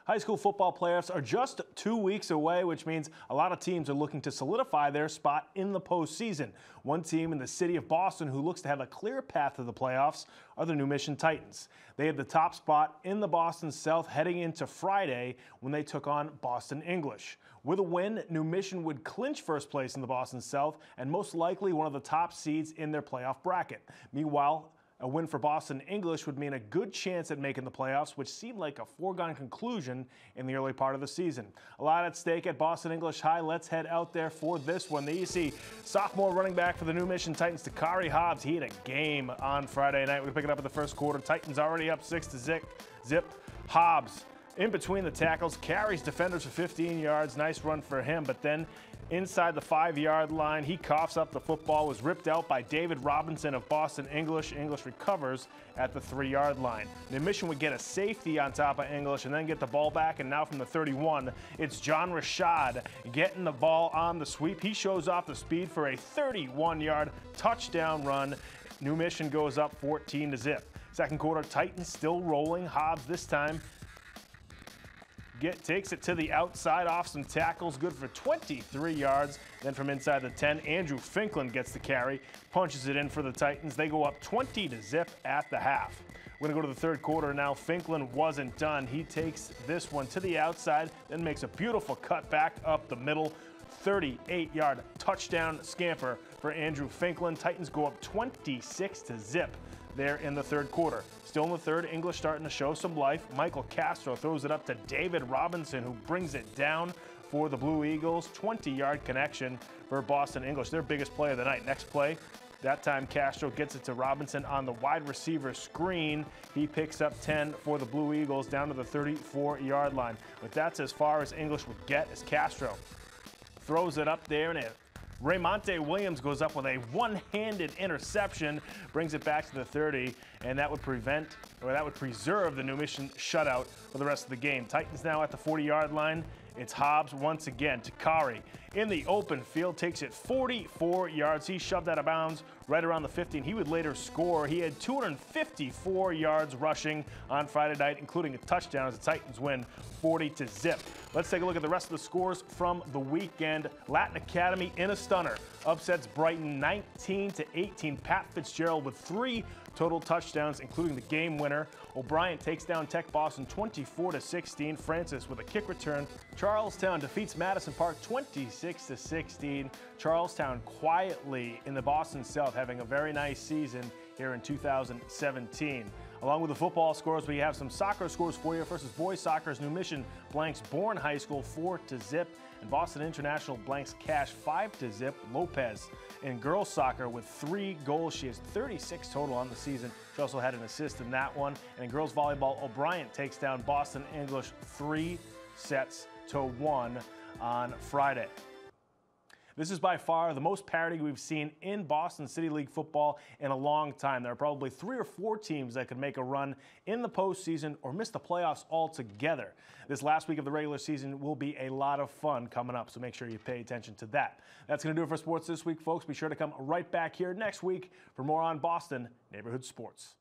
High school football playoffs are just 2 weeks away, which means a lot of teams are looking to solidify their spot in the postseason. One team in the city of Boston who looks to have a clear path to the playoffs are the New Mission Titans. They had the top spot in the Boston South heading into Friday when they took on Boston English. With a win, New Mission would clinch first place in the Boston South and most likely one of the top seeds in their playoff bracket. Meanwhile, a win for Boston English would mean a good chance at making the playoffs, which seemed like a foregone conclusion in the early part of the season. A lot at stake at Boston English High. Let's head out there for this one. The EC sophomore running back for the New Mission Titans, Takari Hobbs. He had a game on Friday night. We pick it up in the first quarter. Titans already up 6-0. Hobbs in between the tackles, carries defenders for 15 yards. Nice run for him, but then inside the 5-yard line, he coughs up the football, was ripped out by David Robinson of Boston English. English recovers at the 3-yard line. New Mission would get a safety on top of English and then get the ball back, and now from the 31, it's John Rashad getting the ball on the sweep. He shows off the speed for a 31-yard touchdown run. New Mission goes up 14-0. Second quarter, Titans still rolling. Hobbs this time takes it to the outside off some tackles, good for 23 yards. Then from inside the 10, Andrew Finklin gets the carry, punches it in for the Titans. They go up 20-0 at the half. We're going to go to the third quarter now. Finklin wasn't done. He takes this one to the outside, then makes a beautiful cut back up the middle. 38-yard touchdown scamper for Andrew Finklin. Titans go up 26-0 there in the third quarter. Still in the third, English starting to show some life. Michael Castro throws it up to David Robinson, who brings it down for the Blue Eagles. 20-yard connection for Boston English, their biggest play of the night. Next play, that time Castro gets it to Robinson on the wide receiver screen. He picks up 10 for the Blue Eagles down to the 34-yard line. But that's as far as English would get as Castro throws it up there, and Raymonte Williams goes up with a one-handed interception, brings it back to the 30, and that would preserve the New Mission shutout for the rest of the game. Titans now at the 40-yard line. It's Hobbs once again. Takari in the open field takes it 44 yards. He shoved out of bounds right around the 15. He would later score. He had 254 yards rushing on Friday night, including a touchdown as the Titans win 40-0. Let's take a look at the rest of the scores from the weekend. Latin Academy in a stunner upsets Brighton 19-18. Pat Fitzgerald with 3 total touchdowns, including the game winner. O'Brien takes down Tech Boston 24-16. Francis with a kick return. Charlestown defeats Madison Park 26-16. Charlestown quietly in the Boston South, having a very nice season here in 2017. Along with the football scores, we have some soccer scores for you. Versus boys soccer's New Mission blanks Bourne High School 4-0, and Boston International blanks Cache 5-0. Lopez in girls soccer with 3 goals. She has 36 total on the season. She also had an assist in that one. And in girls volleyball, O'Brien takes down Boston English 3-1 on Friday. This is by far the most parity we've seen in Boston City League football in a long time. There are probably 3 or 4 teams that could make a run in the postseason or miss the playoffs altogether. This last week of the regular season will be a lot of fun coming up, so make sure you pay attention to that. That's going to do it for sports this week, folks. Be sure to come right back here next week for more on Boston Neighborhood Sports.